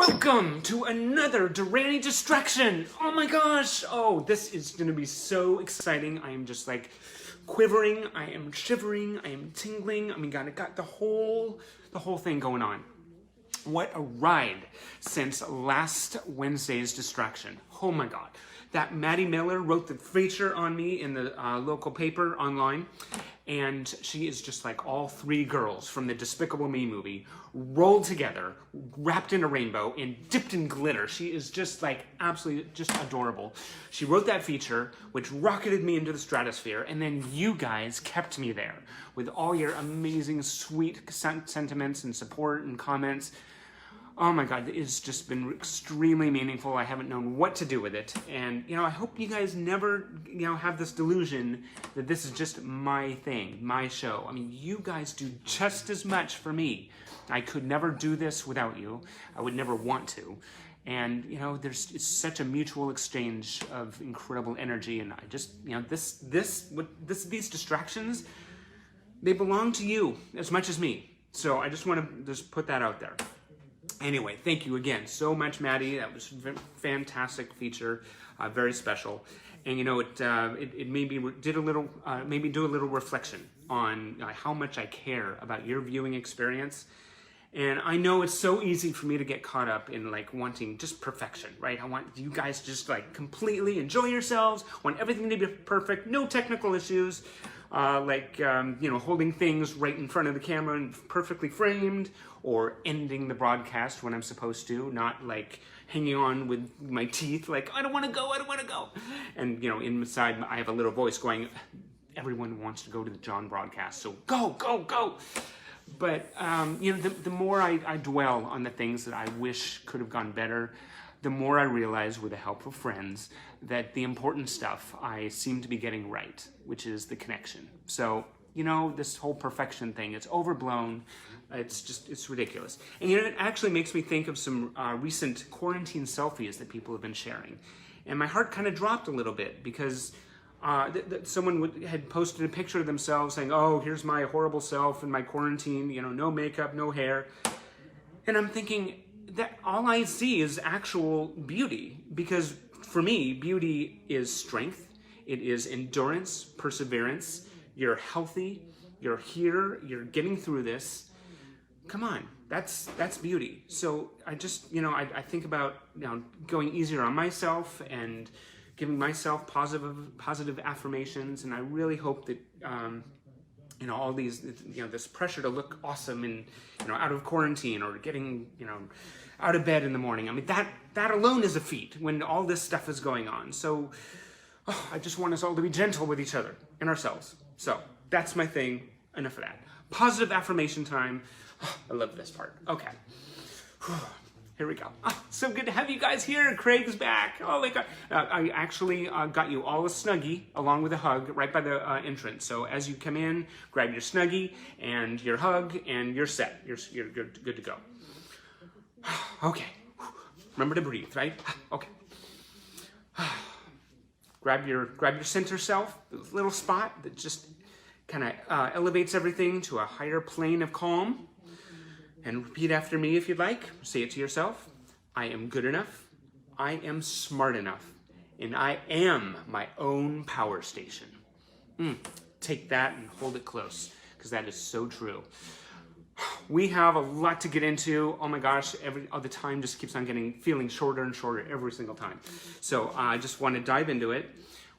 Welcome to another Duranie Distraction. Oh my gosh. Oh, this is going to be so exciting. I am just like quivering. I am shivering. I am tingling. I mean, God, it got the whole thing going on. What a ride since last Wednesday's distraction. Oh my God. That Maddie Miller wrote the feature on me in the local paper online. And she is just like all three girls from the Despicable Me movie rolled together, wrapped in a rainbow and dipped in glitter. She is just like absolutely just adorable. She wrote that feature, which rocketed me into the stratosphere. And then you guys kept me there with all your amazing, sweet sentiments and support and comments. Oh my God, it's just been extremely meaningful. I haven't known what to do with it. And, I hope you guys never, have this delusion that this is just my thing, my show. I mean, you guys do just as much for me. I could never do this without you. I would never want to. And, it's such a mutual exchange of incredible energy. And I just, these distractions, they belong to you as much as me. So I just want to just put that out there. Anyway, thank you again so much, Maddie. That was a fantastic feature, very special. And it maybe did a little, maybe do a little reflection on how much I care about your viewing experience. And I know it's so easy for me to get caught up in like wanting just perfection, right? I want you guys to just like completely enjoy yourselves, want everything to be perfect, no technical issues, holding things right in front of the camera and perfectly framed, or ending the broadcast when I'm supposed to, not like hanging on with my teeth, like, I don't want to go. And, inside I have a little voice going, everyone wants to go to the John broadcast, so go. But, the more I dwell on the things that I wish could have gone better, the more I realize with the help of friends that the important stuff I seem to be getting right, which is the connection. So, this whole perfection thing, it's overblown. It's ridiculous. And it actually makes me think of some recent quarantine selfies that people have been sharing. And my heart kind of dropped a little bit because someone had posted a picture of themselves saying, oh, here's my horrible self in my quarantine, no makeup, no hair. And I'm thinking that all I see is actual beauty, because for me, beauty is strength. It is endurance, perseverance. You're healthy. You're here. You're getting through this. Come on, that's beauty. So I just, I think about, going easier on myself and giving myself positive affirmations. And I really hope that, all these, this pressure to look awesome and, out of quarantine or getting, out of bed in the morning. I mean, that alone is a feat when all this stuff is going on. So I just want us all to be gentle with each other and ourselves. So that's my thing. Enough of that. Positive affirmation time. I love this part. Okay. Here we go. So good to have you guys here. Craig's back. Oh my God. I actually got you all a Snuggie along with a hug right by the entrance. So as you come in, grab your Snuggie and your hug and you're set. You're good to go. Okay. Remember to breathe, right? Okay. Grab your center self, this little spot that just kind of elevates everything to a higher plane of calm. And repeat after me if you'd like. Say it to yourself. I am good enough. I am smart enough. And I am my own power station. Take that and hold it close, because that is so true. We have a lot to get into. Oh my gosh, all the time just keeps on feeling shorter and shorter every single time. So I just want to dive into it.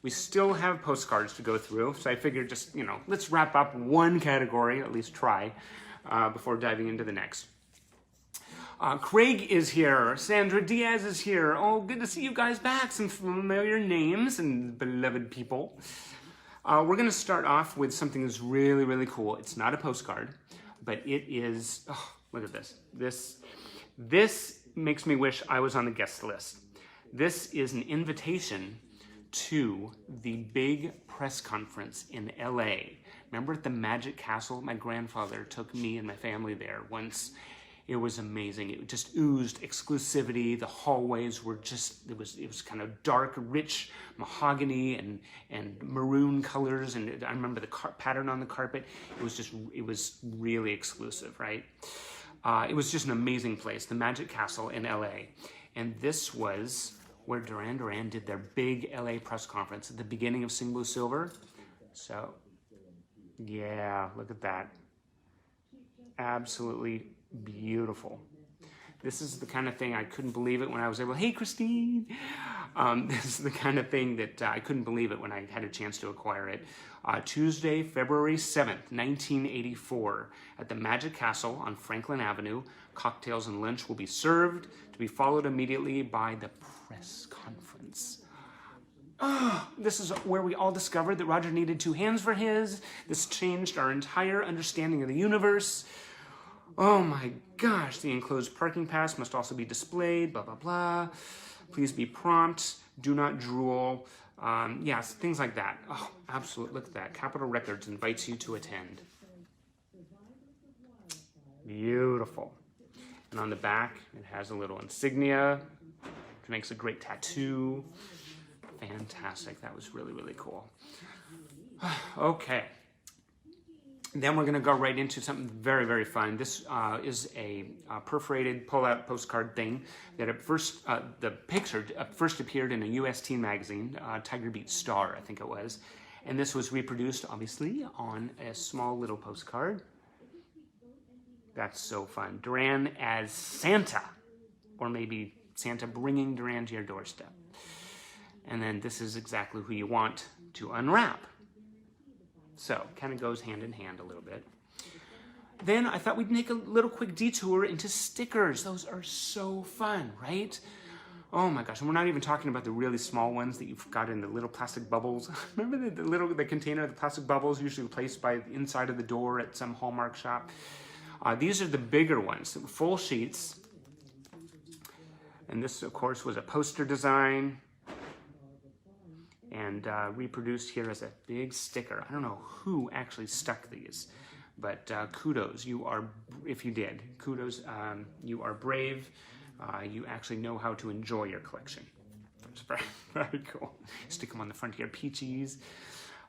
We still have postcards to go through, so I figured just, let's wrap up one category, at least try, before diving into the next. Craig is here. Sandra Diaz is here. Oh, good to see you guys back. Some familiar names and beloved people. We're going to start off with something that's really, really cool. It's not a postcard, but it is, look at this. This makes me wish I was on the guest list. This is an invitation to the big press conference in LA. Remember at the Magic Castle? My grandfather took me and my family there once. It was amazing. It just oozed exclusivity. The hallways were just, it was kind of dark, rich mahogany and maroon colors. And I remember the pattern on the carpet. It was really exclusive, right? It was just an amazing place, the Magic Castle in LA. And this was where Duran Duran did their big LA press conference at the beginning of Sing Blue Silver. So, yeah, look at that. Absolutely beautiful. This is the kind of thing I couldn't believe it when I was able, hey, Christine. This is the kind of thing that I couldn't believe it when I had a chance to acquire it. Tuesday, February 7th, 1984, at the Magic Castle on Franklin Avenue. Cocktails and lunch will be served, to be followed immediately by the press conference. This is where we all discovered that Roger needed two hands for his. This changed our entire understanding of the universe. Oh my gosh, the enclosed parking pass must also be displayed, blah, blah, blah. Please be prompt, do not drool. Yes, things like that. Oh, absolutely, look at that. Capitol Records invites you to attend. Beautiful. And on the back, it has a little insignia. It makes a great tattoo. Fantastic, that was really, really cool. Okay. Then we're going to go right into something very, very fun. This is a perforated pull-out postcard thing that at first, the picture first appeared in a U.S. teen magazine, Tiger Beat Star, I think it was. And this was reproduced, obviously, on a small little postcard. That's so fun. Duran as Santa, or maybe Santa bringing Duran to your doorstep. And then this is exactly who you want to unwrap. So, kind of goes hand in hand a little bit. Then I thought we'd make a little quick detour into stickers. Those are so fun, right? Oh my gosh, and we're not even talking about the really small ones that you've got in the little plastic bubbles. Remember the container of the plastic bubbles usually placed by the inside of the door at some Hallmark shop? These are the bigger ones, full sheets. And this, of course, was a poster design. And reproduced here as a big sticker. I don't know who actually stuck these, but kudos. You are, if you did, kudos. You are brave. You actually know how to enjoy your collection. That's very, very cool. Stick them on the front here. Peaches.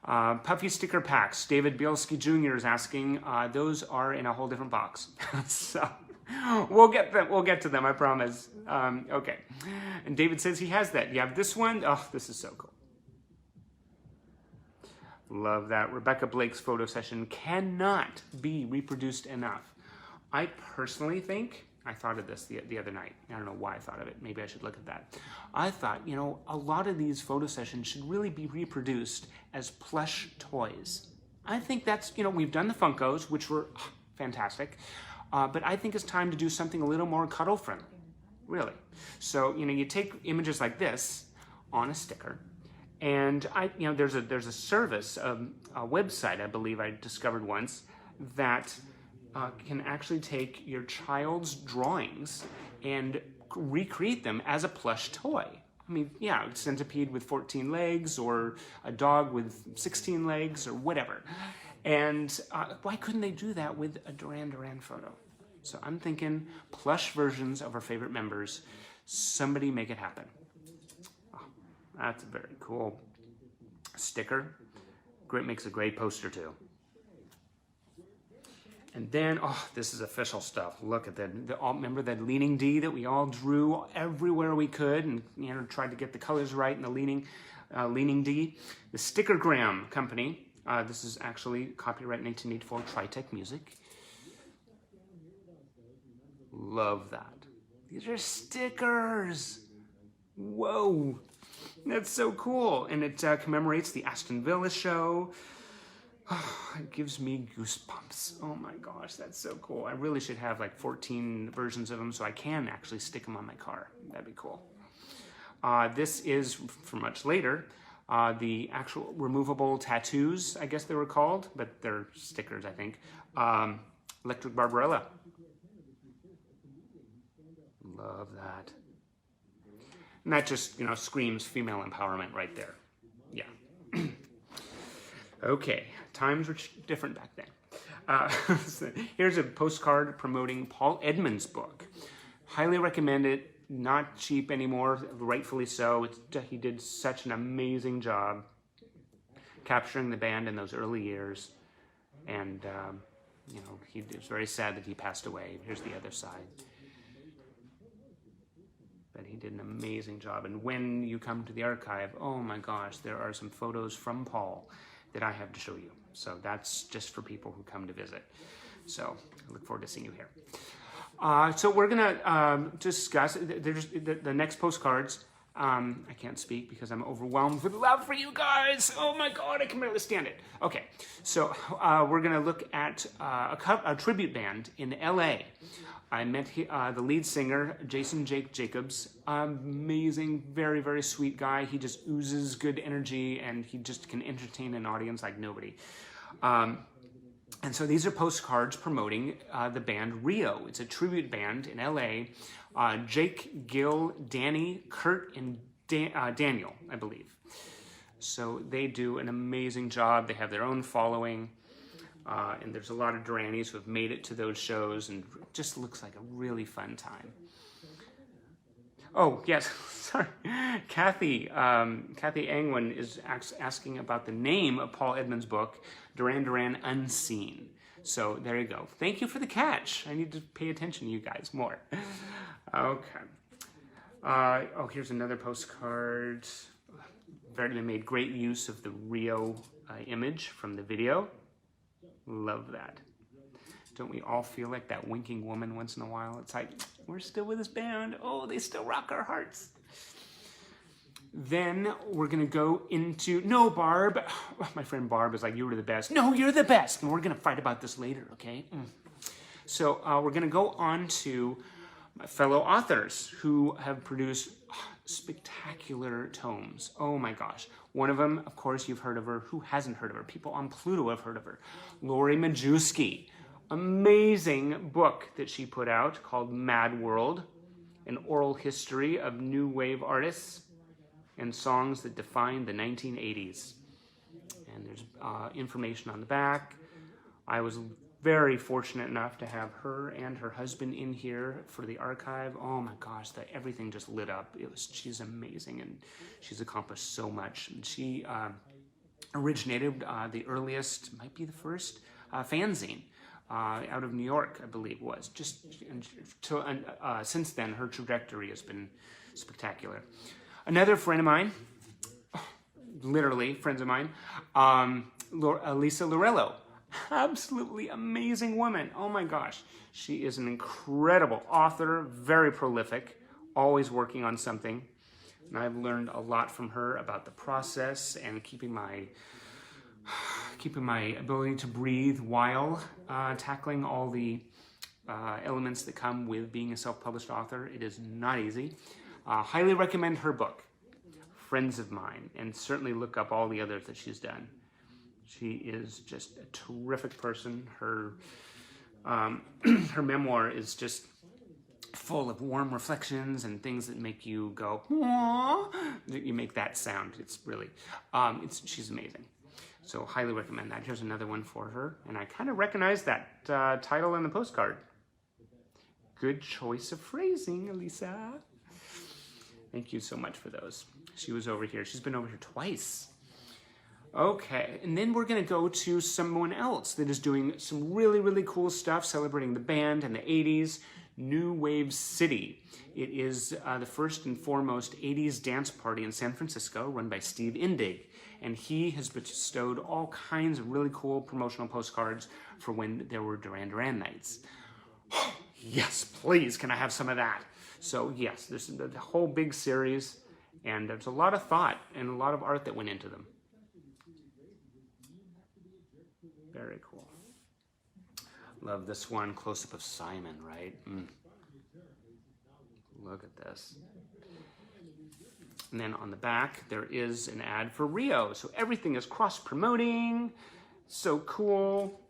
Puffy sticker packs. David Bielski Jr. is asking. Those are in a whole different box. So we'll get them. We'll get to them. I promise. Okay. And David says he has that. You have this one. Oh, this is so cool. Love that. Rebecca Blake's photo session cannot be reproduced enough. I personally think, I thought of this the other night. I don't know why I thought of it. Maybe I should look at that. I thought, you know, a lot of these photo sessions should really be reproduced as plush toys. I think that's, you know, we've done the Funkos, which were fantastic. But I think it's time to do something a little more cuddle friendly. Really. So, you know, you take images like this on a sticker. And there's a service, a website I believe I discovered once that can actually take your child's drawings and recreate them as a plush toy. I mean, yeah, a centipede with 14 legs or a dog with 16 legs or whatever. And why couldn't they do that with a Duran Duran photo? So I'm thinking plush versions of our favorite members. Somebody make it happen. That's a very cool sticker. Great, makes a great poster too. And then, oh, this is official stuff. Look at that. Remember that leaning D that we all drew everywhere we could and, you know, tried to get the colors right in the leaning D. The Stickergram Company. This is actually copyright 1984 Tritech Music. Love that. These are stickers. Whoa. That's so cool. And it commemorates the Aston Villa show. Oh, it gives me goosebumps. Oh my gosh, that's so cool. I really should have like 14 versions of them so I can actually stick them on my car. That'd be cool. This is, for much later, the actual removable tattoos, I guess they were called, but they're stickers, I think. Electric Barbarella. Love that. And that just, you know, screams female empowerment right there. Yeah. Okay, times were different back then. So here's a postcard promoting Paul Edmonds' book. Highly recommend it. Not cheap anymore, rightfully so. He did such an amazing job capturing the band in those early years. And you know, it was very sad that he passed away. Here's the other side. But he did an amazing job. And when you come to the archive, oh my gosh, there are some photos from Paul that I have to show you. So that's just for people who come to visit. So I look forward to seeing you here. So we're gonna discuss the next postcards. I can't speak because I'm overwhelmed with love for you guys. Oh my God, I can barely stand it. Okay, so we're gonna look at a tribute band in LA. I met the lead singer, Jason Jacobs. Amazing, very, very sweet guy. He just oozes good energy and he just can entertain an audience like nobody. And so these are postcards promoting the band Rio. It's a tribute band in LA. Jake, Gil, Danny, Kurt, and Daniel, I believe. So they do an amazing job. They have their own following. And there's a lot of Duranies who have made it to those shows, and it just looks like a really fun time. Oh, yes, sorry. Kathy Angwin is asking about the name of Paul Edmonds' book, Duran Duran Unseen. So there you go. Thank you for the catch. I need to pay attention to you guys more. Okay. Oh, here's another postcard. They made great use of the Rio image from the video. Love that. Don't we all feel like that winking woman once in a while? It's like, we're still with this band. Oh, they still rock our hearts. Then we're going to go into, no, Barb. My friend Barb is like, you were the best. No, you're the best. And we're going to fight about this later, okay? So we're going to go on to my fellow authors who have produced spectacular tomes. Oh my gosh. One of them, of course, you've heard of her. Who hasn't heard of her? People on Pluto have heard of her. Lori Majewski. Amazing book that she put out called Mad World, an oral history of new wave artists and songs that defined the 1980s. And there's information on the back. I was very fortunate enough to have her and her husband in here for the archive. Oh my gosh, everything just lit up. She's amazing, and she's accomplished so much. And she originated the earliest, might be the first, fanzine out of New York, I believe it was. Since then, her trajectory has been spectacular. Another friend of mine, literally friends of mine, Lisa Lorello. Absolutely amazing woman. Oh my gosh. She is an incredible author, very prolific, always working on something. And I've learned a lot from her about the process and keeping my ability to breathe while tackling all the elements that come with being a self-published author. It is not easy. Highly recommend her book, Friends of Mine, and certainly look up all the others that she's done. She is just a terrific person. Her her memoir is just full of warm reflections and things that make you go, aww. You make that sound. It's really, she's amazing. So highly recommend that. Here's another one for her. And I kind of recognize that title in the postcard. Good choice of phrasing, Elisa. Thank you so much for those. She was over here. She's been over here twice. Okay, and then we're going to go to someone else that is doing some really, really cool stuff, celebrating the band and the 80s, New Wave City. It is the first and foremost 80s dance party in San Francisco, run by Steve Indig. And he has bestowed all kinds of really cool promotional postcards for when there were Duran Duran nights. Yes, please, can I have some of that? So yes, there's the whole big series, and there's a lot of thought and a lot of art that went into them. Very cool. Love this one, close-up of Simon, right? Look at this. And then on the back, there is an ad for Rio. So everything is cross-promoting. So cool.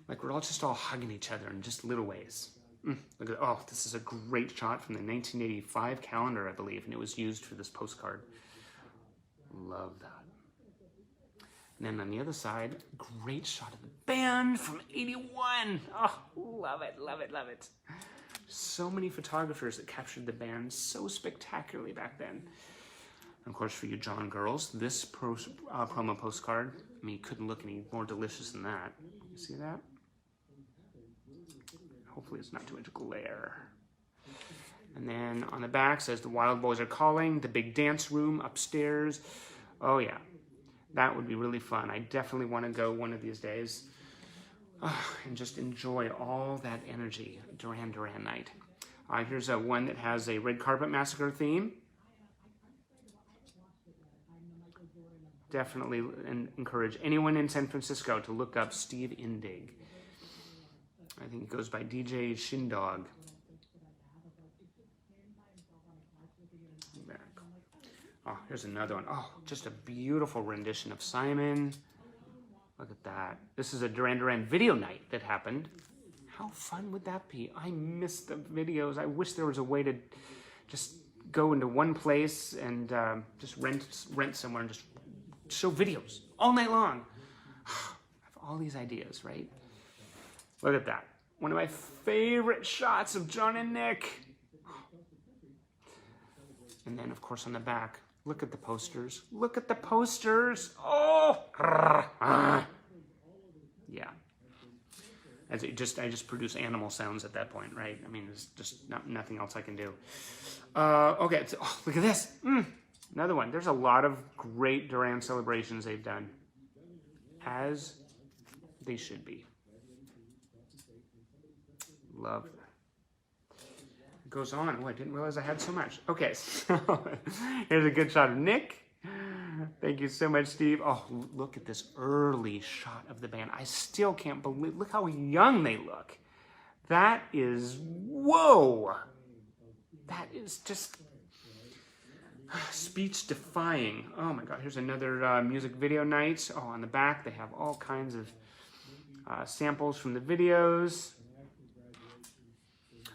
Like we're all hugging each other in just little ways. Look at, oh, this is a great shot from the 1985 calendar, I believe, and it was used for this postcard. Love that. And then on the other side, great shot of the band from '81. Oh, love it, love it, love it. So many photographers that captured the band so spectacularly back then. And of course, for you John girls, this promo postcard, I mean, you couldn't look any more delicious than that. You see that? Hopefully it's not too much glare. And then on the back says the Wild Boys are calling, the big dance room upstairs. Oh yeah, that would be really fun. I definitely want to go one of these days and just enjoy all that energy. Duran Duran night. Here's one that has a Red Carpet Massacre theme. Definitely encourage anyone in San Francisco to look up Steve Indig. I think it goes by DJ Shindog. Oh, here's another one. Oh, just a beautiful rendition of Simon. Look at that. This is a Duran Duran video night that happened. How fun would that be? I miss the videos. I wish there was a way to just go into one place and just rent somewhere and just show videos all night long. I have all these ideas, right? Look at that. One of my favorite shots of John and Nick. And then, of course, on the back, look at the posters. Look at the posters. Oh! Yeah. I just produce animal sounds at that point, right? I mean, there's just nothing else I can do. Okay, so, look at this. Another one. There's a lot of great Duran celebrations they've done. As they should be. Love that. It goes on. Oh, I didn't realize I had so much. Okay, so here's a good shot of Nick. Thank you so much, Steve. Oh, look at this early shot of the band. I still can't believe, look how young they look. That is, whoa. That is just speech-defying. Oh my God, here's another music video night. Oh, on the back, they have all kinds of samples from the videos.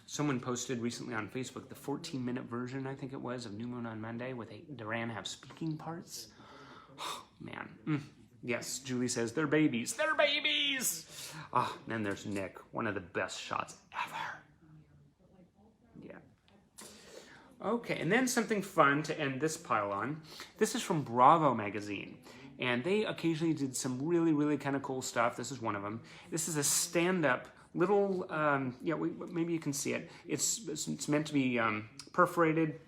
Someone posted recently on Facebook the 14-minute version, I think it was, of New Moon on Monday with Duran have speaking parts. Oh, man. Yes, Julie says, they're babies. They're babies! Oh, and then there's Nick, one of the best shots ever. Yeah. Okay, and then something fun to end this pile on. This is from Bravo magazine. And they occasionally did some really, really kind of cool stuff. This is one of them. This is a stand-up little, maybe you can see it. It's meant to be perforated,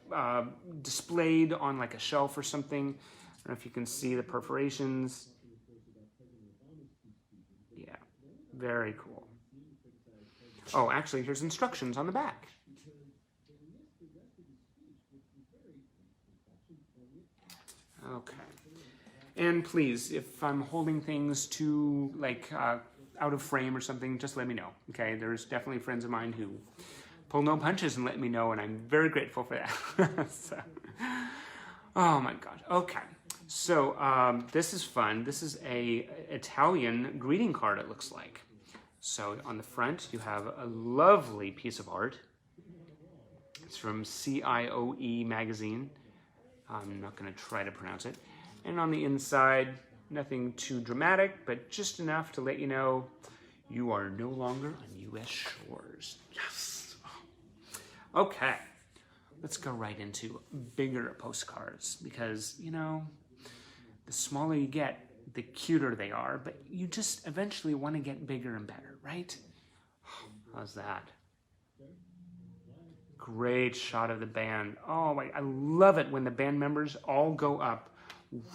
displayed on like a shelf or something. I don't know if you can see the perforations. Yeah, very cool. Oh, actually, here's instructions on the back. Okay. And please, if I'm holding things too, like, out of frame or something, just let me know, okay? There's definitely friends of mine who pull no punches and let me know, and I'm very grateful for that. So, oh my gosh, okay. So this is fun. This is a Italian greeting card, it looks like. So on the front, you have a lovely piece of art. It's from CIOE magazine. I'm not gonna try to pronounce it. And on the inside, nothing too dramatic, but just enough to let you know you are no longer on U.S. shores. Yes! Okay, let's go right into bigger postcards because, you know, the smaller you get, the cuter they are, but you just eventually want to get bigger and better, right? How's that? Great shot of the band. Oh, my, I love it when the band members all go up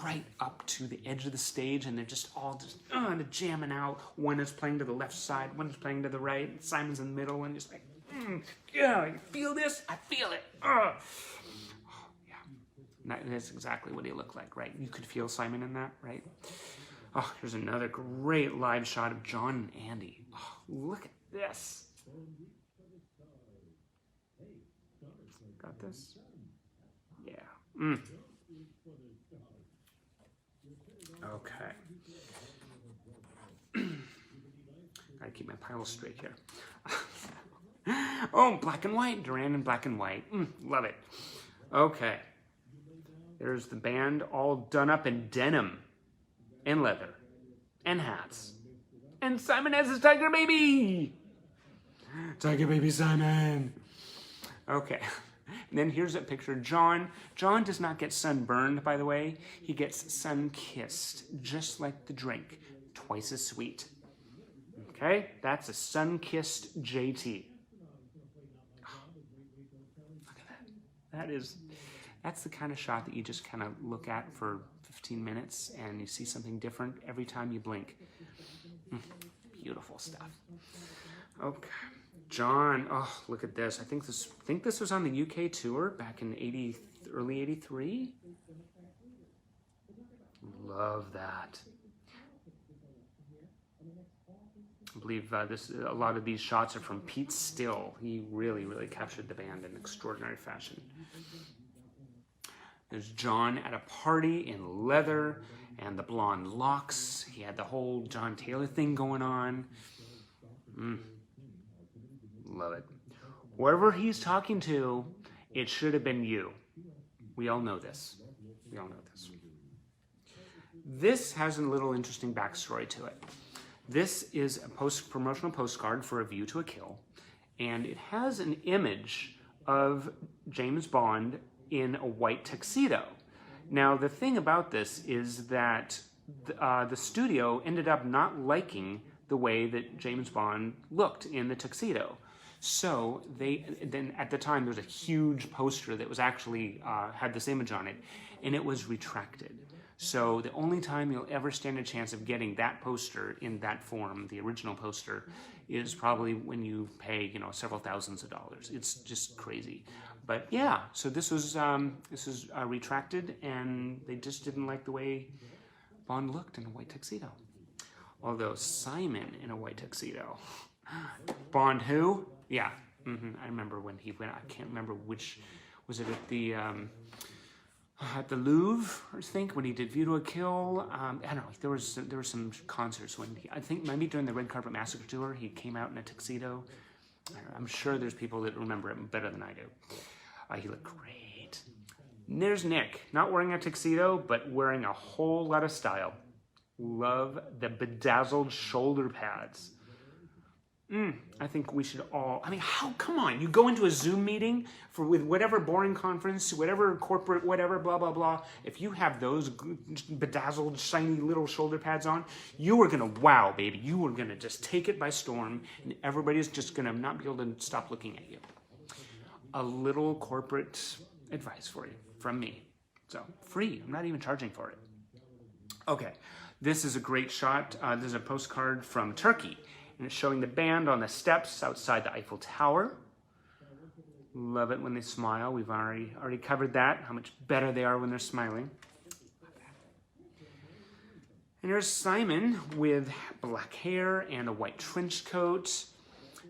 right up to the edge of the stage and they're just all jamming out. One is playing to the left side, one is playing to the right, Simon's in the middle, and just like, yeah, you feel this? I feel it. Oh, yeah, that's exactly what he looked like, right? You could feel Simon in that, right? Oh, here's another great live shot of John and Andy. Oh, look at this. Got this? Yeah. Okay. Gotta keep my pile straight here. Oh, black and white. Duran in black and white. Love it. Okay. There's the band all done up in denim and leather and hats. And Simon has his tiger baby. Tiger baby Simon. Okay. And then here's a picture of John. John does not get sunburned, by the way. He gets sun-kissed, just like the drink. Twice as sweet. Okay. Okay, that's a sun-kissed JT. Look at that. That's the kind of shot that you just kind of look at for 15 minutes and you see something different every time you blink. Beautiful stuff. Okay, John. Oh, look at this. I think this was on the UK tour back in early '83. Love that. I believe a lot of these shots are from Pete Still. He really, really captured the band in extraordinary fashion. There's John at a party in leather and the blonde locks. He had the whole John Taylor thing going on. Love it. Whoever he's talking to, it should have been you. We all know this. We all know this. This has a little interesting backstory to it. This is a promotional postcard for A View to a Kill, and it has an image of James Bond in a white tuxedo. Now, the thing about this is that the studio ended up not liking the way that James Bond looked in the tuxedo. So then at the time, there was a huge poster that was actually had this image on it, and it was retracted. So the only time you'll ever stand a chance of getting that poster in that form, the original poster, is probably when you pay, several thousands of dollars. It's just crazy. But yeah, so this was retracted, and they just didn't like the way Bond looked in a white tuxedo. Although Simon in a white tuxedo. Bond who? Yeah, I remember when he went. I can't remember which. Was it at the Louvre, I think, when he did View to a Kill? I don't know. There were some concerts when I think maybe during the Red Carpet Massacre tour, he came out in a tuxedo. I'm sure there's people that remember him better than I do. He looked great. And there's Nick, not wearing a tuxedo, but wearing a whole lot of style. Love the bedazzled shoulder pads. I think we should all, come on, you go into a Zoom meeting with whatever boring conference, whatever corporate, whatever, blah, blah, blah. If you have those bedazzled, shiny little shoulder pads on, you are going to, wow, baby, you are going to just take it by storm, and everybody's just going to not be able to stop looking at you. A little corporate advice for you from me. So, free. I'm not even charging for it. Okay, this is a great shot. This is a postcard from Turkey. And it's showing the band on the steps outside the Eiffel Tower. Love it when they smile. We've already covered that, how much better they are when they're smiling. And here's Simon with black hair and a white trench coat.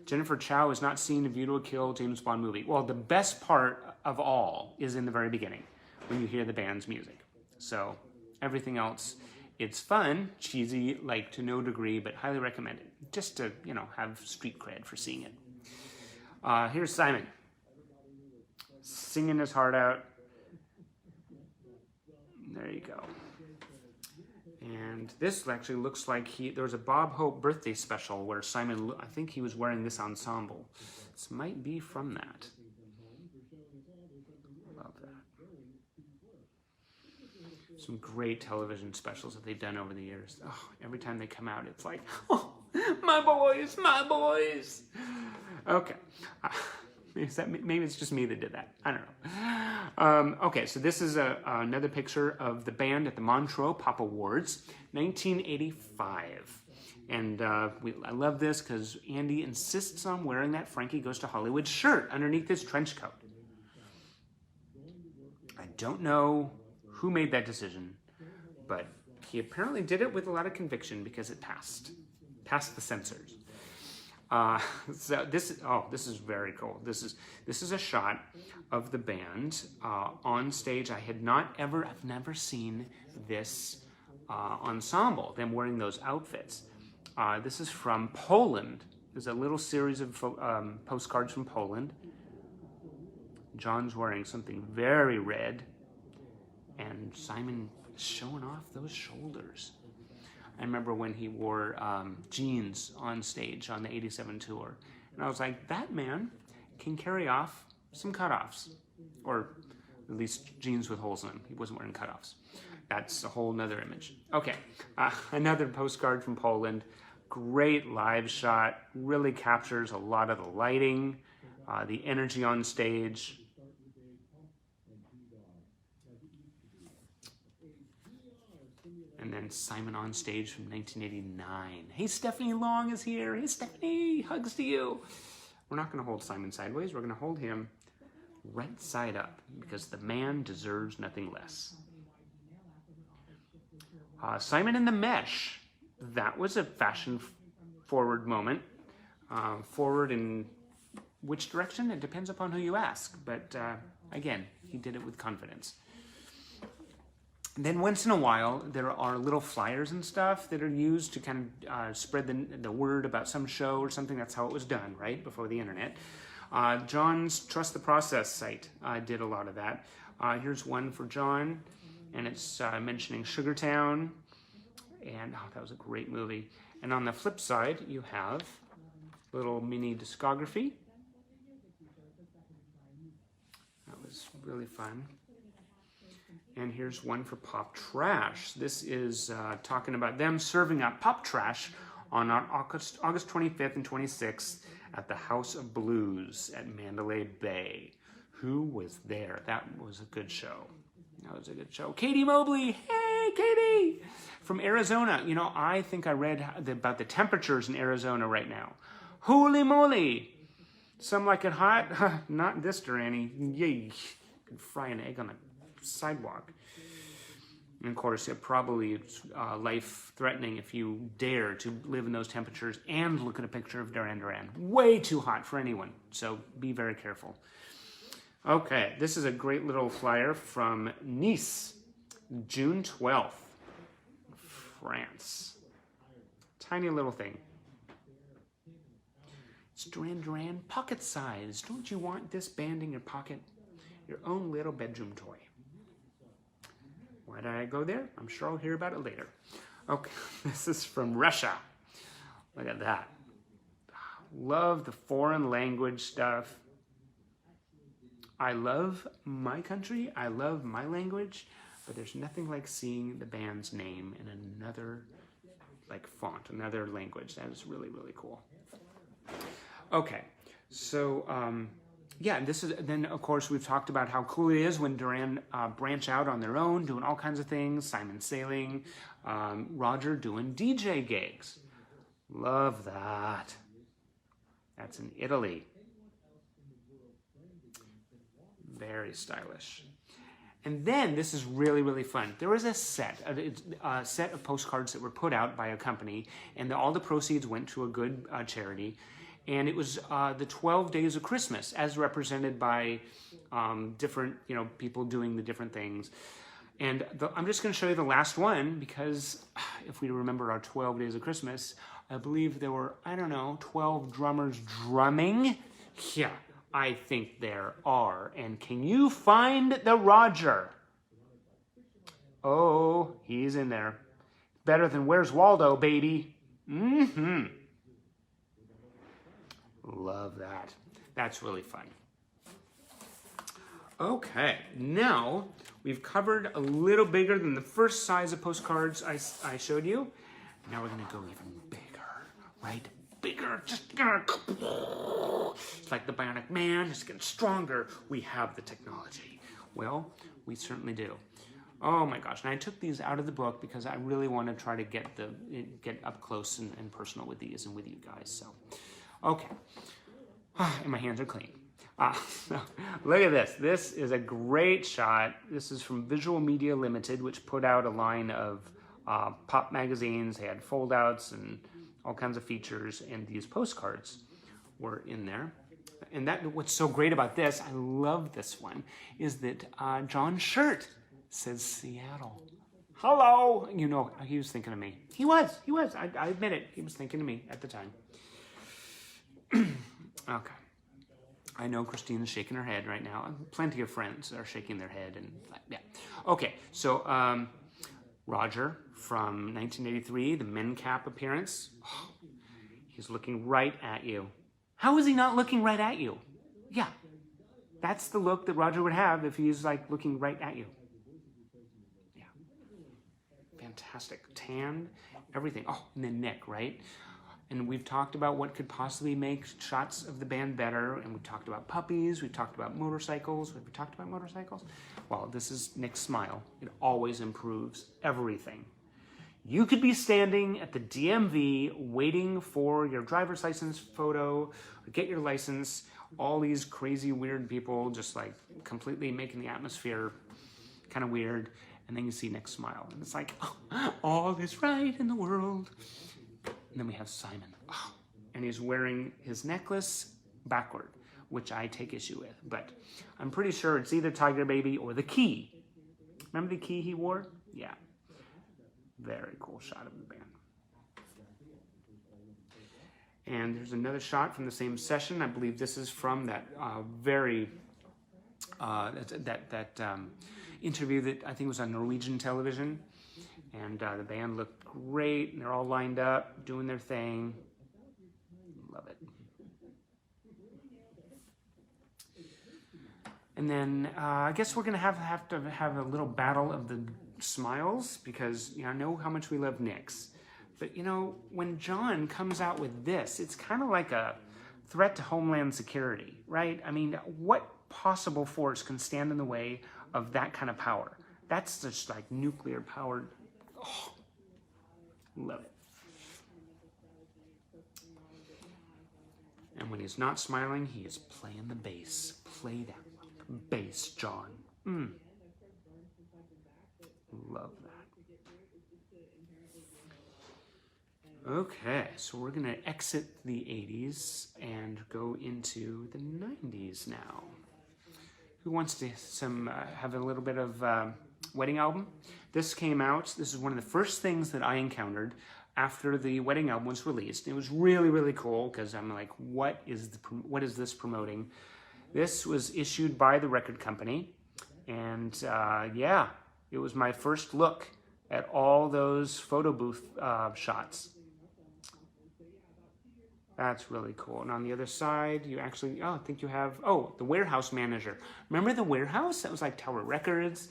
Jennifer Chow has not seen A View to a Kill James Bond movie. Well, the best part of all is in the very beginning, when you hear the band's music. So everything else, it's fun, cheesy, like to no degree, but highly recommended. Just to, have street cred for seeing it. Here's Simon, singing his heart out. There you go. And this actually looks like there was a Bob Hope birthday special where Simon, I think he was wearing this ensemble. This might be from that. Love that. Some great television specials that they've done over the years. Oh, every time they come out, it's like, oh, my boys, my boys. Okay. Maybe it's just me that did that. I don't know. Okay, so this is another picture of the band at the Montreux Pop Awards, 1985. And I love this because Andy insists on wearing that Frankie Goes to Hollywood shirt underneath his trench coat. I don't know who made that decision, but he apparently did it with a lot of conviction because it passed the censors. So this is very cool. This is a shot of the band on stage. I've never seen this ensemble, them wearing those outfits. This is from Poland. There's a little series of postcards from Poland. John's wearing something very red, and Simon is showing off those shoulders. I remember when he wore jeans on stage on the '87 tour. And I was like, that man can carry off some cutoffs. Or at least jeans with holes in them. He wasn't wearing cutoffs. That's a whole nother image. Okay, another postcard from Poland. great live shot, really captures a lot of the lighting, the energy on stage. And then Simon on Stage from 1989. Hey, Stephanie Long is here. Hey, Stephanie, hugs to you. We're not going to hold Simon sideways. We're going to hold him right side up because the man deserves nothing less. Simon and the Mesh. That was a fashion-forward moment. Forward in which direction? It depends upon who you ask. But again, he did it with confidence. And then once in a while, there are little flyers and stuff that are used to kind of spread the word about some show or something. That's how it was done, right, before the internet. John's Trust the Process site did a lot of that. Here's one for John, and it's mentioning Sugartown. And that was a great movie. And on the flip side, you have little mini discography. That was really fun. And here's one for Pop Trash. This is talking about them serving up Pop Trash on August 25th and 26th at the House of Blues at Mandalay Bay. Who was there? That was a good show. That was a good show. Katie Mobley. Hey, Katie! From Arizona. You know, I think I read about the temperatures in Arizona right now. Holy moly! Some like it hot. Not this, Duranie. Yay. Could fry an egg on a sidewalk. And of course, it probably is life-threatening if you dare to live in those temperatures and look at a picture of Duran Duran. Way too hot for anyone, so be very careful. Okay, this is a great little flyer from Nice, June 12th, France. Tiny little thing. It's Duran Duran pocket size. Don't you want this band in your pocket? Your own little bedroom toy. Why did I go there? I'm sure I'll hear about it later. Okay, this is from Russia. Look at that. Love the foreign language stuff. I love my country. I love my language. But there's nothing like seeing the band's name in another font, another language. That is really, really cool. Okay, so yeah, this is, then of course we've talked about how cool it is when Duran branch out on their own, doing all kinds of things. Simon sailing, Roger doing DJ gigs. Love that. That's in Italy. Very stylish. And then this is really, really fun. There was a set of postcards that were put out by a company, and all the proceeds went to a good charity. And it was the 12 Days of Christmas, as represented by different, people doing the different things. And I'm just going to show you the last one, because if we remember our 12 Days of Christmas, I believe there were, 12 drummers drumming. Yeah, I think there are. And can you find the Roger? Oh, he's in there. Better than Where's Waldo, baby? Mm-hmm. Love that. That's really fun. Okay, now we've covered a little bigger than the first size of postcards I showed you. Now we're going to go even bigger, right? Bigger, just it's like the Bionic Man, just getting stronger. We have the technology. Well, we certainly do. Oh my gosh, and I took these out of the book because I really want to try to get up close and personal with these and with you guys. So, okay. And my hands are clean. Look at this. This is a great shot. This is from Visual Media Limited, which put out a line of pop magazines. They had foldouts and all kinds of features, and these postcards were in there. And what's so great about this, I love this one, is that John's shirt says Seattle. Hello! He was thinking of me. He was. I admit it. He was thinking of me at the time. Okay. I know Christina's shaking her head right now. Plenty of friends are shaking their head. And yeah. Okay, so Roger from 1983, the Men Cap appearance. Oh, he's looking right at you. How is he not looking right at you? Yeah, that's the look that Roger would have if he's looking right at you. Yeah, fantastic. Tan, everything. Oh, and then Nick, right? And we've talked about what could possibly make shots of the band better. And we've talked about puppies. We've talked about motorcycles. Have we talked about motorcycles? Well, this is Nick's smile. It always improves everything. You could be standing at the DMV waiting for your driver's license photo, or get your license. All these crazy, weird people just like completely making the atmosphere kind of weird. And then you see Nick's smile. And it's like, oh, all is right in the world. And then we have Simon. Oh, and he's wearing his necklace backward, which I take issue with. But I'm pretty sure it's either Tiger Baby or the key. Remember the key he wore? Yeah. Very cool shot of the band. And there's another shot from the same session. I believe this is from that interview that I think was on Norwegian television. And the band looked great, and they're all lined up, doing their thing. Love it. And then I guess we're going to have to have a little battle of the smiles, because I know how much we love Nick's. But, when John comes out with this, it's kind of like a threat to Homeland Security, right? I mean, what possible force can stand in the way of that kind of power? That's just like nuclear powered. Oh, love it. And when he's not smiling, he is playing the bass. Play that bass, John. Love that. Okay, so we're going to exit the 80s and go into the 90s now. Who wants to have a little bit of wedding album? This came out. This is one of the first things that I encountered after the wedding album was released. It was really, really cool because I'm like, what is this promoting? This was issued by the record company, and yeah, it was my first look at all those photo booth shots. That's really cool. And on the other side, you actually, I think you have, the warehouse manager. Remember the warehouse? That was like Tower Records.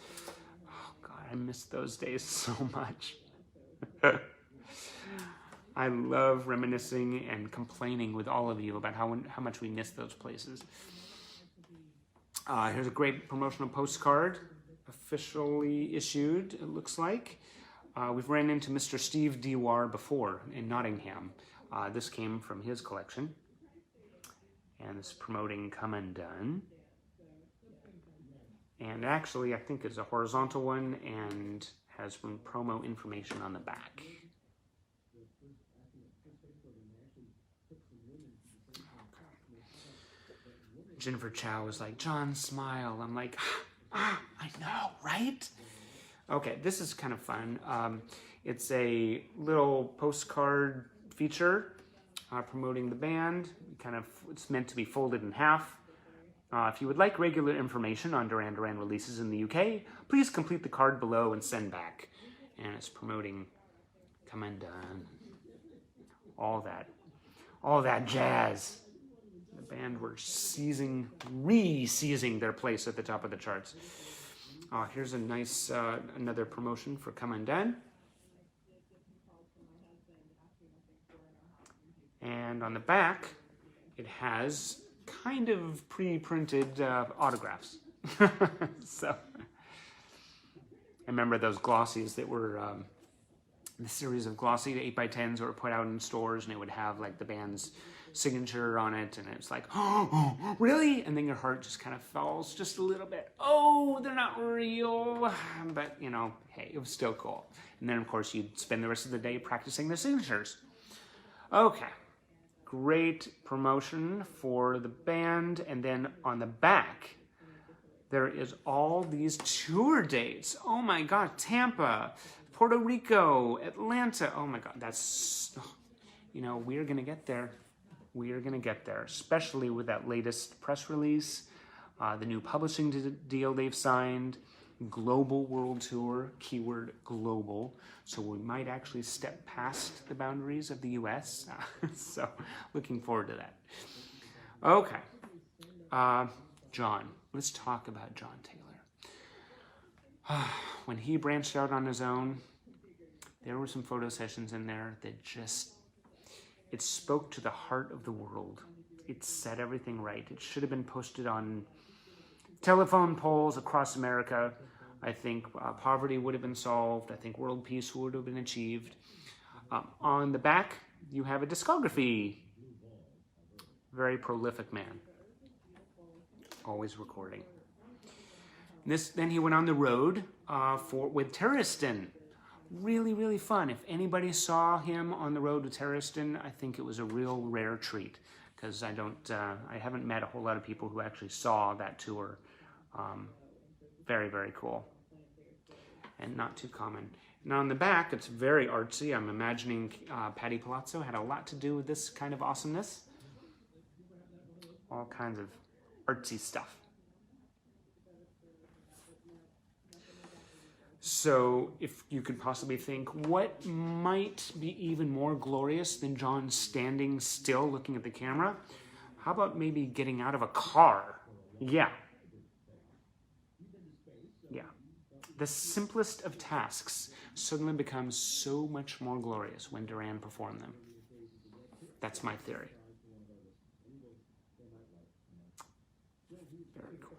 Oh, God, I miss those days so much. I love reminiscing and complaining with all of you about how much we miss those places. Here's a great promotional postcard, officially issued, it looks like. We've ran into Mr. Steve Dewar before in Nottingham. This came from his collection. And it's promoting Come Undone. And actually, I think it's a horizontal one and has some promo information on the back. Jennifer Chow was like, John, smile. I'm like, I know, right? Okay, this is kind of fun. It's a little postcard feature promoting the band. It's meant to be folded in half. If you would like regular information on Duran Duran releases in the UK, please complete the card below and send back. And it's promoting Come Undone. All that jazz. The band were re-seizing their place at the top of the charts. Here's a nice, another promotion for Come Undone. And on the back, it has kind of pre-printed autographs. So, I remember those glossies that were, the series of glossy 8x10s that were put out in stores, and it would have like the band's signature on it, and it's like, oh, really? And then your heart just kind of falls just a little bit. Oh, they're not real. But, hey, it was still cool. And then, of course, you'd spend the rest of the day practicing the signatures. Okay. Great promotion for the band. And then on the back, there is all these tour dates. Oh, my God. Tampa, Puerto Rico, Atlanta. Oh, my God. That's, we're going to get there. We are going to get there, especially with that latest press release, the new publishing deal they've signed, global world tour, keyword global. So we might actually step past the boundaries of the US. So looking forward to that. Okay. John. Let's talk about John Taylor. When he branched out on his own, there were some photo sessions in there that just It spoke to the heart of the world. It said everything right. It should have been posted on telephone poles across America. I think poverty would have been solved. I think world peace would have been achieved. On the back, you have a discography. Very prolific man. Always recording. Then he went on the road with Terroriston. Really, really fun. If anybody saw him on the road with Terroriston, I think it was a real rare treat, because I haven't met a whole lot of people who actually saw that tour. Very, very cool. And not too common. And on the back, it's very artsy. I'm imagining Patti Palazzo had a lot to do with this kind of awesomeness. All kinds of artsy stuff. So if you could possibly think, what might be even more glorious than John standing still looking at the camera? How about maybe getting out of a car? Yeah. Yeah. The simplest of tasks suddenly becomes so much more glorious when Duran performed them. That's my theory. Very cool.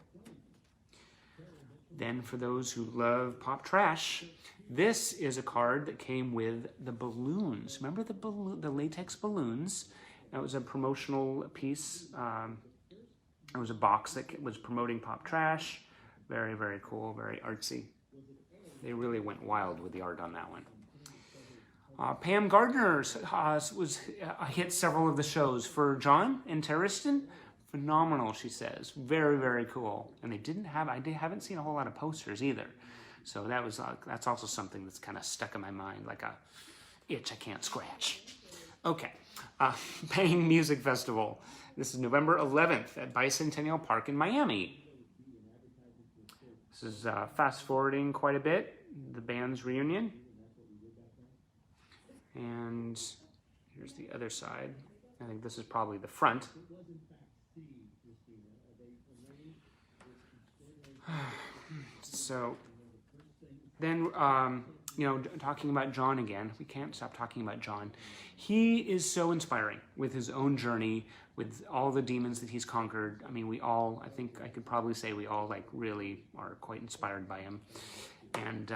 Then for those who love pop trash, this is a card that came with the balloons. Remember the latex balloons? That was a promotional piece. It was a box that was promoting pop trash. Very, very cool, very artsy. They really went wild with the art on that one. Pam Gardner hit several of the shows for John and Terroriston. Phenomenal, she says. Very, very cool. And I haven't seen a whole lot of posters either. So that's also something that's kind of stuck in my mind, like a itch I can't scratch. Okay, Bang Music Festival. This is November 11th at Bicentennial Park in Miami. This is fast forwarding quite a bit, the band's reunion. And here's the other side. I think this is probably the front. So then, talking about John again, we can't stop talking about John. He is so inspiring with his own journey, with all the demons that he's conquered. I mean, I think I could probably say we all really are quite inspired by him. And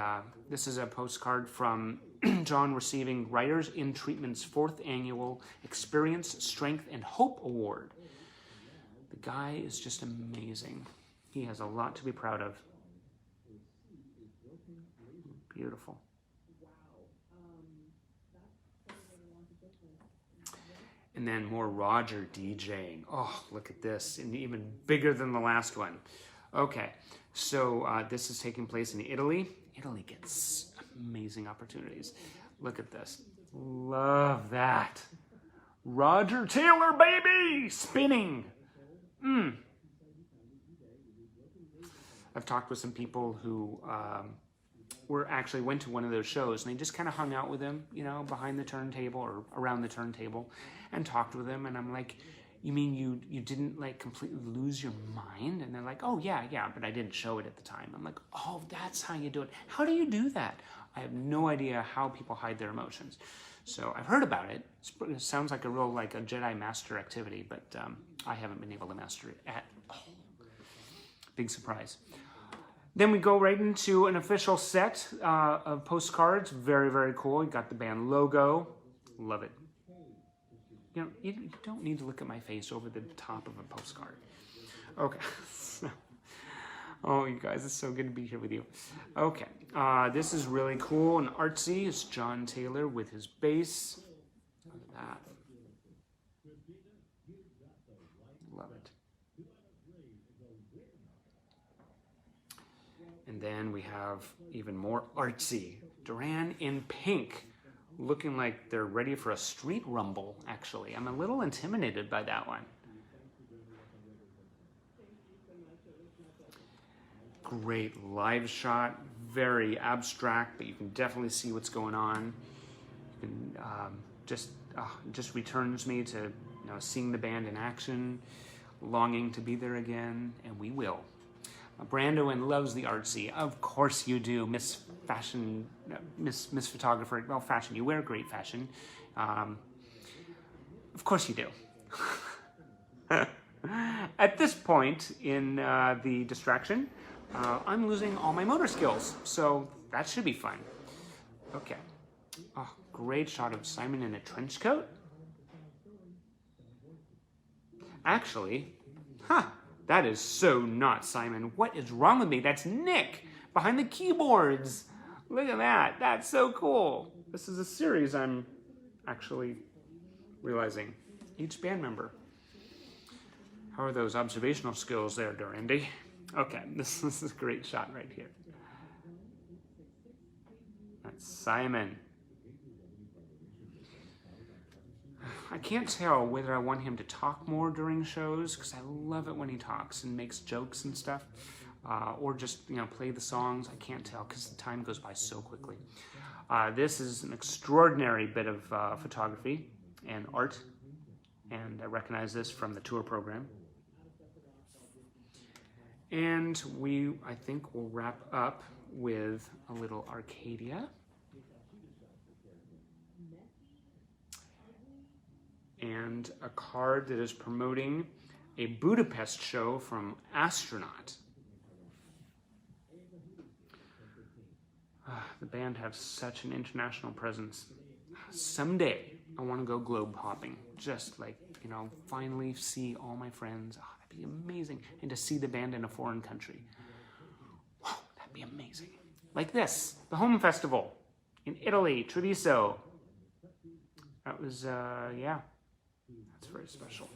this is a postcard from John receiving Writers in Treatment's 4th Annual Experience, Strength, and Hope Award. The guy is just amazing. He has a lot to be proud of. Beautiful. And then more Roger DJing. Oh, look at this. And even bigger than the last one. Okay, so this is taking place in Italy. Italy gets amazing opportunities. Look at this. Love that. Roger Taylor, baby! Spinning. I've talked with some people who went to one of those shows, and they just kind of hung out with him, behind the turntable or around the turntable, and talked with him. And I'm like, you mean you didn't completely lose your mind? And they're like, oh yeah, but I didn't show it at the time. I'm like, oh, that's how you do it. How do you do that? I have no idea how people hide their emotions. So I've heard about it. It sounds like a real a Jedi Master activity, but I haven't been able to master it at all. Big surprise. Then we go right into an official set of postcards. Very, very cool. You got the band logo. Love it. You don't need to look at my face over the top of a postcard. Okay. Oh, you guys, it's so good to be here with you. Okay. This is really cool and artsy. It's John Taylor with his bass. Look at that. Love it. And then we have even more artsy. Duran in pink, looking like they're ready for a street rumble, actually. I'm a little intimidated by that one. Great live shot, very abstract, but you can definitely see what's going on. You can just returns me to seeing the band in action, longing to be there again, and we will. Brandon loves the artsy. Of course you do, Miss Fashion, Miss Photographer. Well, fashion, you wear great fashion. Of course you do. At this point in the distraction, I'm losing all my motor skills, so that should be fun. Okay. Oh, great shot of Simon in a trench coat. Actually, that is so not Simon. What is wrong with me? That's Nick behind the keyboards. Look at that. That's so cool. This is a series I'm actually realizing. Each band member. How are those observational skills there, Duranie? Okay, this is a great shot right here. That's Simon. I can't tell whether I want him to talk more during shows, because I love it when he talks and makes jokes and stuff, or just play the songs. I can't tell because the time goes by so quickly. This is an extraordinary bit of photography and art, and I recognize this from the tour program. And I think we'll wrap up with a little Arcadia. And a card that is promoting a Budapest show from Astronaut. The band have such an international presence. Someday, I want to go globe hopping. Just like, finally see all my friends. Oh, that'd be amazing. And to see the band in a foreign country. Wow, that'd be amazing. Like this, the Home Festival in Italy, Treviso. That was, yeah. That's very special.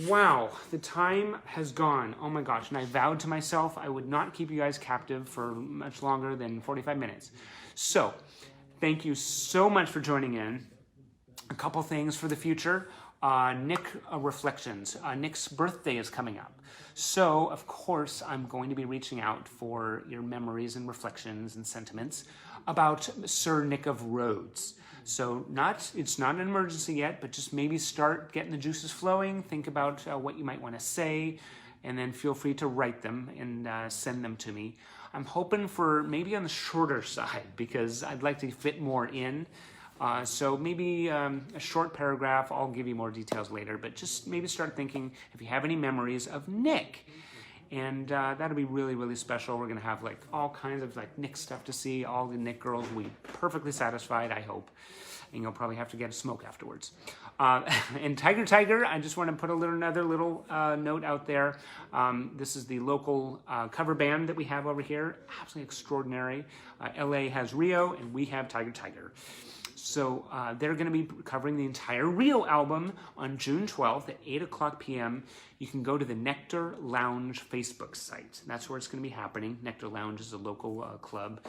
Wow, the time has gone. Oh my gosh, and I vowed to myself I would not keep you guys captive for much longer than 45 minutes. So, thank you so much for joining in. A couple things for the future. Nick Reflections. Nick's birthday is coming up. So, of course, I'm going to be reaching out for your memories and reflections and sentiments about Sir Nick of Rhodes. So it's not an emergency yet, but just maybe start getting the juices flowing. Think about what you might want to say, and then feel free to write them and send them to me. I'm hoping for maybe on the shorter side because I'd like to fit more in. So maybe a short paragraph. I'll give you more details later, but just maybe start thinking if you have any memories of Nick. And that'll be really, really special. We're going to have all kinds of Nick stuff to see. All the Nick girls will be perfectly satisfied, I hope. And you'll probably have to get a smoke afterwards. And Tiger, I just want to put another little note out there. This is the local cover band that we have over here. Absolutely extraordinary. LA has Rio, and we have Tiger. So they're going to be covering the entire Rio album on June 12th at 8 o'clock p.m. You can go to the Nectar Lounge Facebook site. That's where it's going to be happening. Nectar Lounge is a local club,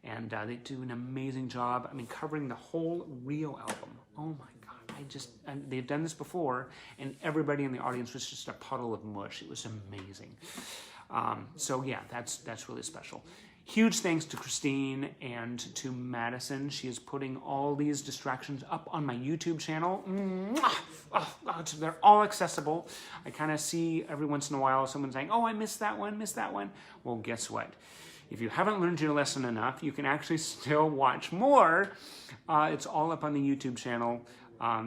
and they do an amazing job. I mean, covering the whole Rio album. Oh my God. They've done this before, and everybody in the audience was just a puddle of mush. It was amazing. So yeah, that's really special. Huge thanks to Christine and to Madison. She is putting all these distractions up on my YouTube channel. Oh, they're all accessible. I kind of see every once in a while someone saying, oh, I missed that one. Well, guess what? If you haven't learned your lesson enough, you can actually still watch more. It's all up on the YouTube channel.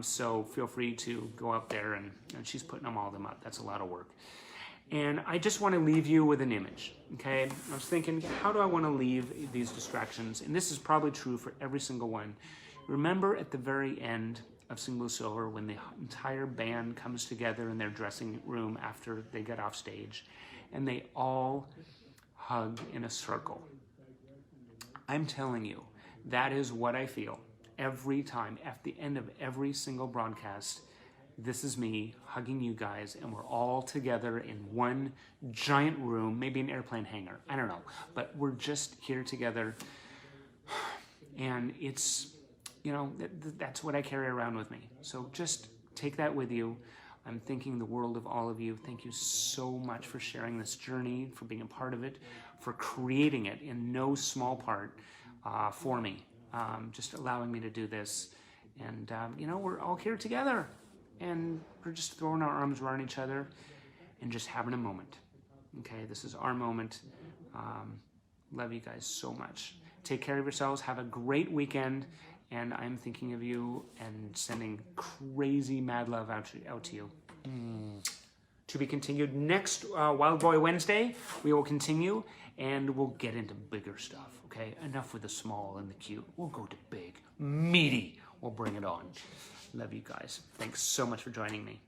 So feel free to go up there, and she's putting all of them up. That's a lot of work. And I just want to leave you with an image, okay? I was thinking, how do I want to leave these distractions? And this is probably true for every single one. Remember at the very end of Single Silver when the entire band comes together in their dressing room after they get off stage, and they all hug in a circle. I'm telling you, that is what I feel every time at the end of every single broadcast. This is me hugging you guys, and we're all together in one giant room, maybe an airplane hangar, I don't know, but we're just here together, and it's, that's what I carry around with me. So just take that with you. I'm thinking the world of all of you. Thank you so much for sharing this journey, for being a part of it, for creating it in no small part for me, just allowing me to do this. And, we're all here together. And we're just throwing our arms around each other and just having a moment. Okay, this is our moment. Love you guys so much. Take care of yourselves. Have a great weekend. and I'm thinking of you and sending crazy mad love out to you. To be continued. Next Wild Boy Wednesday, we will continue, and we'll get into bigger stuff, okay? Enough with the small and the cute. We'll go to big, meaty. We'll bring it on. Love you guys. Thanks so much for joining me.